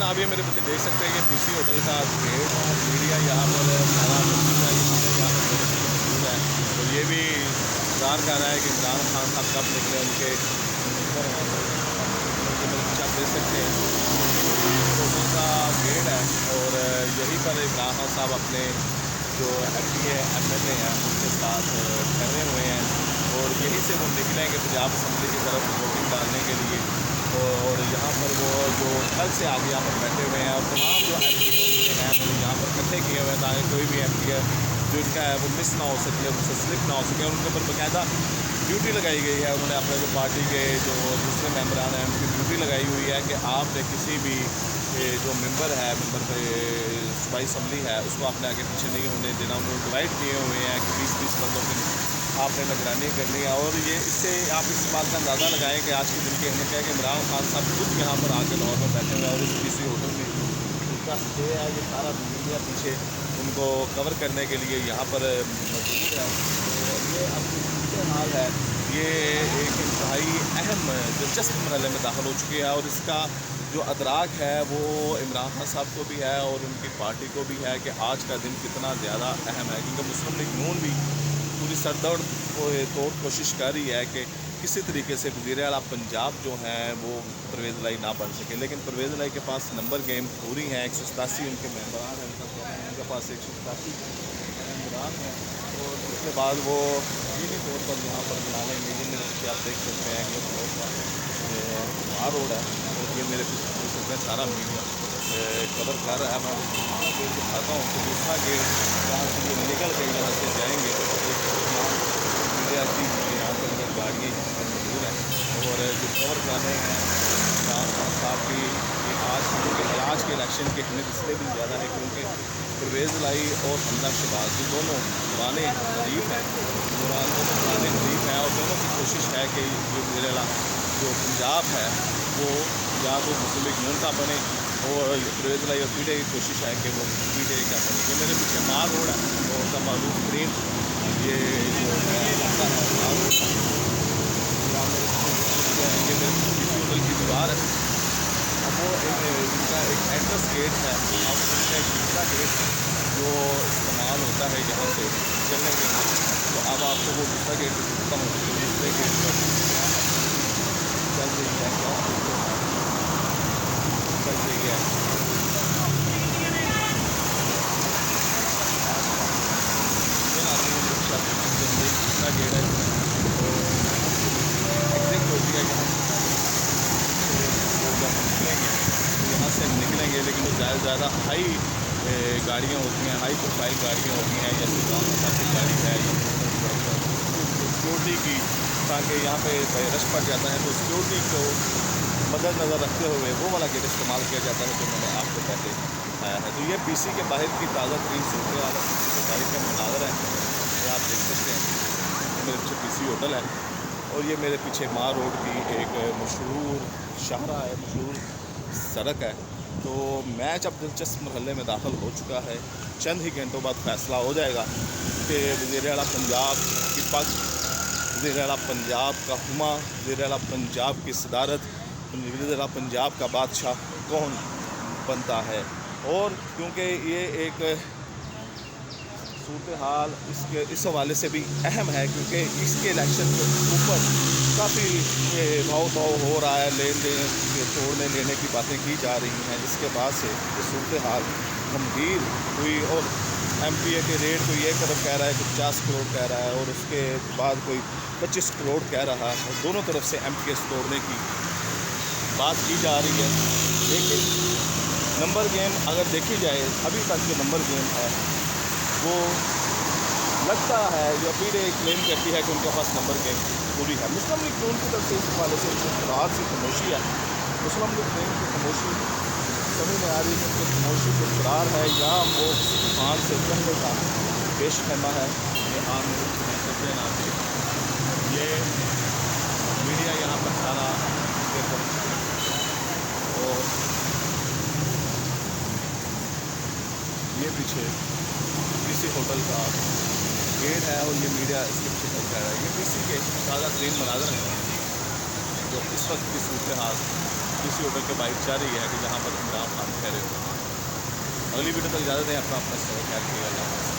आप ये मेरे पीछे देख सकते हैं कि पीसी होटल का गेट है। मीडिया यहाँ पर सारा मौजूद है, यहाँ पर मेरे पीछे मौजूद है। तो ये भी इंतज़ार कर रहा है कि इमरान खान साहब कब निकले, उनके मेरे पीछे आप देख सकते हैं होटल का गेट है। और यहीं पर इमरान खान साहब अपने जो MPA MLA हैं उनके साथ ठहरे हुए हैं और यहीं से वो निकलेंगे पंजाब असम्बली की तरफ वोटिंग डालने के लिए। और यहाँ पर वो जो कल से आगे यहाँ पर बैठे हुए हैं और तमाम जो MPA हैं वो यहाँ पर इकट्ठे किए हुए हैं ताकि कोई भी MPA जो इनका है वो मिस ना हो सके, उनसे स्लिप ना हो सके। उनके ऊपर बाकायदा ड्यूटी लगाई गई है। उन्होंने अपने जो पार्टी के जो दूसरे मेंबरान हैं उनकी ड्यूटी लगाई हुई है कि आपने किसी भी जो मेंबर सूबाई असम्बली है उसको आपने आगे पीछे नहीं होने देना। उन्होंने डिवाइड किए हुए हैं कि 20-20 बंदों की आपने निगरानी करनी है। और ये इससे आप इस बात का अंदाज़ा लगाएं कि आज के दिन की अहमियत है कि इमरान खान साहब खुद यहाँ पर आके लाहौर में बैठे हुए हैं और इस किसी होटल में उनका स्टे है। ये सारा मीडिया पीछे उनको कवर करने के लिए यहाँ पर मौजूद है। तो ये अब हाल है, ये एक इंतहाई अहम दिलचस्प मरहले में दाखिल हो चुकी है और इसका जो अदराक है वो इमरान खान साहब को भी है और उनकी पार्टी को भी है कि आज का दिन कितना ज़्यादा अहम है। क्योंकि मुस्लिम लीग नून भी पूरी सरदर्द तोड़ कोशिश कर रही है कि किसी तरीके से वज़ीर आला पंजाब जो हैं वो परवेज़ लाई ना बन सके। लेकिन परवेज़ लाई के पास नंबर गेम पूरी हैं, 187 उनके मेंबरान हैं, उनके पास 187 मेंबरान हैं। और उसके बाद वो यही तौर पर यहाँ पर बना लेंगे। ये मेरे पीछे आप देख सकते हैं कि वहाँ रोड है और ये मेरे पीछे देख सकते हैं सारा मीडिया कवर कर रहा है। मैं गेट दिखाता हूँ तो दूसरा गेट जहाँ से ये निकल के यहाँ से जाएंगे मीडिया की यहाँ पर अंदर गाड़ी मौजूद है और जो कवर कर रहे हैं इमरान खान साहब की आज के इलेक्शन की अहमियत इसलिए भी ज़्यादा है क्योंकि परवेज़ लाई और हमजा शहबाज ये दोनों पुराने हरीफ हैं और दोनों की कोशिश है कि जो पंजाब है वो या तो मुस्लिम लीग नून का बने और परवेज़ लाई और पीडीआई की कोशिश है कि वो पीडीआई का बने। ये मेरे पीछे माल रोड है और उसका मालूम स्क्रीन ये जो है ये मेरे होटल की दीवार है। अब वो इनका एक एंट्रेंस गेट है और उनका एक दूसरा गेट है जो इस्तेमाल होता है यहाँ से चलने के लिए। तो अब आपको वो दूसरा गेट दिखाता हूँ। दूसरे गेट पर चल रही है चल रही है दूसरा गेट है एग्जिट होती है यहाँ से निकलेंगे लेकिन वो ज़्यादा हाई गाड़ियाँ होती हैं, हाई प्रोफाइल गाड़ियाँ होती हैं जैसे गाँव की गाड़ी है सिक्योरिटी की, ताकि यहाँ पे रश पड़ जाता है तो सिक्योरिटी को मद्देनज़र रखते हुए वो वाला गेट इस्तेमाल किया जाता है जो मैंने आपको पहले बताया है। तो ये PC के बाहर की ताज़ा तरीन सूरत हाल है, बाहर का मनाज़र है ये आप देख सकते हैं। मेरे पीछे PC होटल है और ये मेरे पीछे मार रोड की एक मशहूर शाहरा है, मशहूर सड़क है। तो मैच अब दिलचस्प मरहले में दाखिल हो चुका है। चंद ही घंटों बाद फैसला हो जाएगा कि वज़ीर आला पंजाब की पग, वज़ीर आला पंजाब का हुमा, वज़ीर आला पंजाब की सदारत, वज़ीर आला पंजाब का बादशाह कौन बनता है। और क्योंकि ये एक सूरत हाल इस हवाले से भी अहम है क्योंकि इसके इलेक्शन के ऊपर काफ़ी भाव ताव हो रहा है, लेन देन तोड़ने लेने की बातें की जा रही हैं जिसके बाद से ये सूरत हाल गंभीर हुई। और MPA के रेट कोई एक तरफ कह रहा है, कोई 50 करोड़ कह रहा है और उसके बाद कोई 25 करोड़ कह रहा है और दोनों तरफ से MPA तोड़ने की बात की जा रही है। लेकिन नंबर गेम अगर देखी जाए अभी तक जो नंबर गेम है वो लगता है जो पीडीआई क्लेम करती है कि उनके पास नंबर गेम पूरी है। मुस्लिम लीग नून की तरफ से इस हवाले से फिलहाल से खामोशी है। मुस्लिम लीग नून की खामोशी समझ में आ रही है कि उनकी खामोशी को करार है या वो किसी तूफान से कहने का पेश करना है। ये आम सकते हैं आप ये मीडिया यहाँ पर सारा और ये पीछे किसी होटल का गेट है और ये मीडिया इसके पीछे चल रहा है। ये किसी के ताज़ा तरीन मनाज़र हैं जो इस वक्त की सूरत हाल किसी होटल के बाइक जा रही है कि जहाँ पर इमरान खान वीडियो तक इजाज़त है, अपना ख्याल रखिएगा।